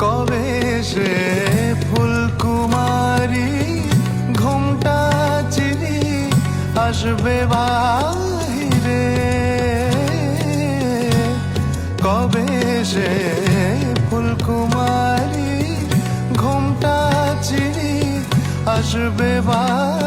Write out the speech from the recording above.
কবে সে ফুলকুমারী ঘুমটা চিরি আসবে বাহিরে, কবে সে ফুলকুমারী ঘুমটা চিরি আসবে বাহিরে।